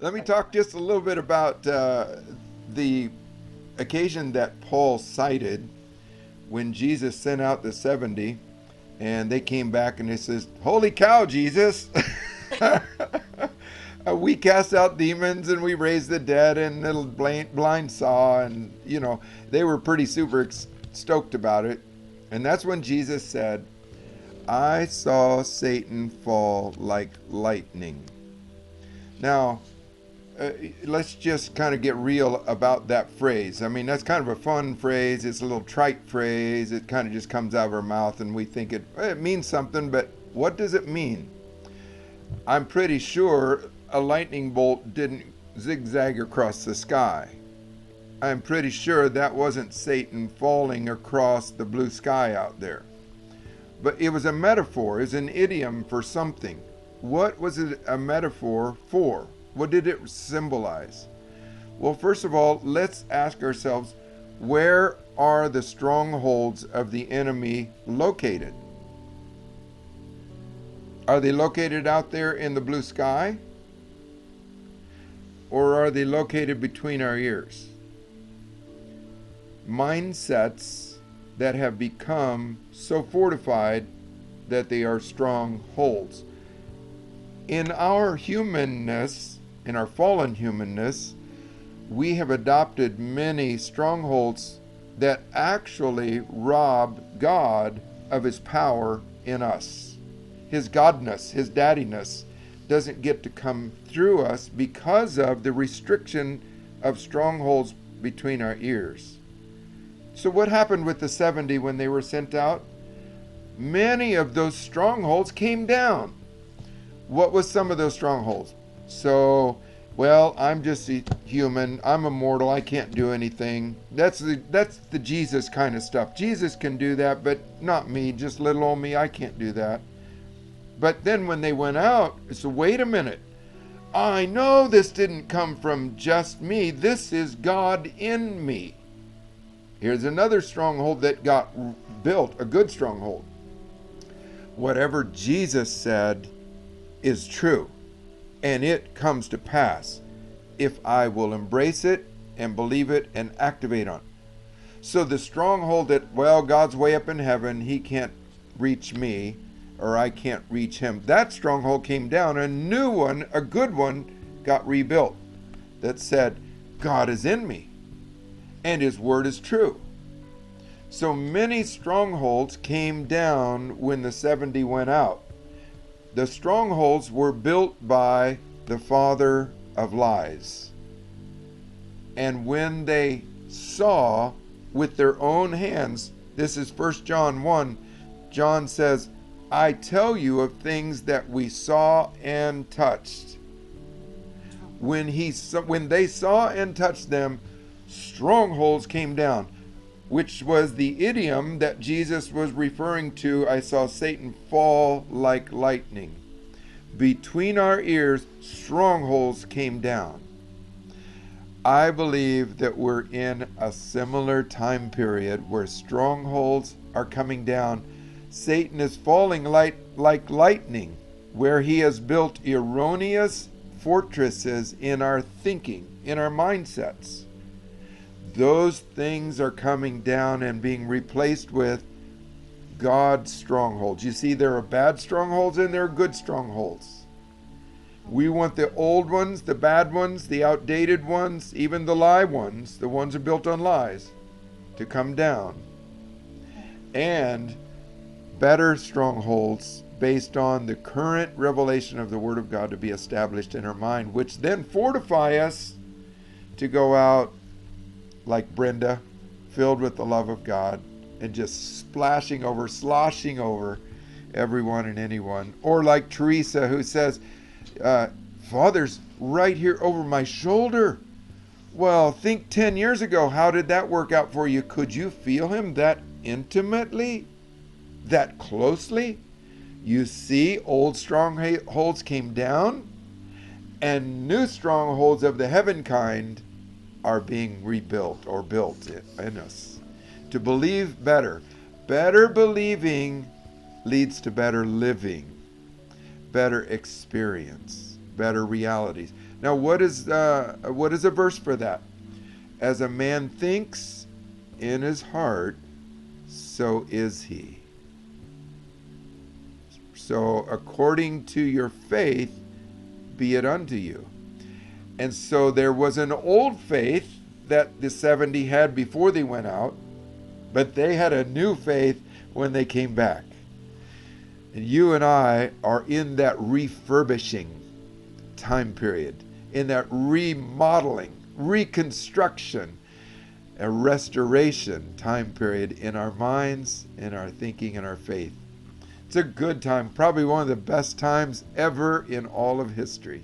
Let me talk just a little bit about the occasion that Paul cited when Jesus sent out the 70 and they came back and they says, "Holy cow, Jesus." We cast out demons and we raised the dead and little blind saw, and they were pretty super stoked about it. And that's when Jesus said, "I saw Satan fall like lightning." Now, let's just kind of get real about that phrase. I mean, that's kind of a fun phrase. It's a little trite phrase. It kind of just comes out of our mouth and we think it means something, but what does it mean? I'm pretty sure a lightning bolt didn't zigzag across the sky. I'm pretty sure that wasn't Satan falling across the blue sky out there. But it was a metaphor, it was an idiom for something. What was it a metaphor for? What did it symbolize? Well, first of all, let's ask ourselves, where are the strongholds of the enemy located? Are they located out there in the blue sky? Or are they located between our ears? Mindsets that have become so fortified that they are strongholds. In our humanness, in our fallen humanness, we have adopted many strongholds that actually rob God of his power in us. His godness, his daddiness doesn't get to come through us because of the restriction of strongholds between our ears. So what happened with the 70 when they were sent out? Many of those strongholds came down. What was some of those strongholds? So, well, I'm just a human. I'm immortal. I can't do anything. That's the Jesus kind of stuff. Jesus can do that, but not me. Just little old me. I can't do that. But then when they went out, so wait a minute. I know this didn't come from just me. This is God in me. Here's another stronghold that got built, a good stronghold. Whatever Jesus said is true, and it comes to pass if I will embrace it and believe it and activate on it. So the stronghold that, well, God's way up in heaven, he can't reach me, or I can't reach him, that stronghold came down. A new one, a good one, got rebuilt that said, God is in me and his word is true. So many strongholds came down when the 70 went out. The strongholds were built by the father of lies. And when they saw with their own hands, this is 1 John 1, John says, I tell you of things that we saw and touched. When they saw and touched them, strongholds came down, which was the idiom that Jesus was referring to. I saw Satan fall like lightning. Between our ears, strongholds came down. I believe that we're in a similar time period where strongholds are coming down. Satan is falling like lightning, where he has built erroneous fortresses in our thinking, in our mindsets. Those things are coming down and being replaced with God's strongholds. You see, there are bad strongholds and there are good strongholds. We want the old ones, the bad ones, the outdated ones, even the lie ones, the ones that are built on lies, to come down. And better strongholds based on the current revelation of the Word of God to be established in our mind, which then fortify us to go out like Brenda, filled with the love of God, and just sloshing over everyone and anyone. Or like Teresa, who says, Father's right here over my shoulder. Well, think 10 years ago, how did that work out for you? Could you feel him that intimately, that closely? You see, old strongholds came down, and new strongholds of the heaven kind are being rebuilt or built in us. To believe better. Better believing leads to better living, better experience, better realities. Now, what is a verse for that? As a man thinks in his heart, so is he. So according to your faith, be it unto you. And so there was an old faith that the 70 had before they went out, but they had a new faith when they came back. And you and I are in that refurbishing time period, in that remodeling, reconstruction, a restoration time period in our minds, in our thinking, and our faith. It's a good time, probably one of the best times ever in all of history.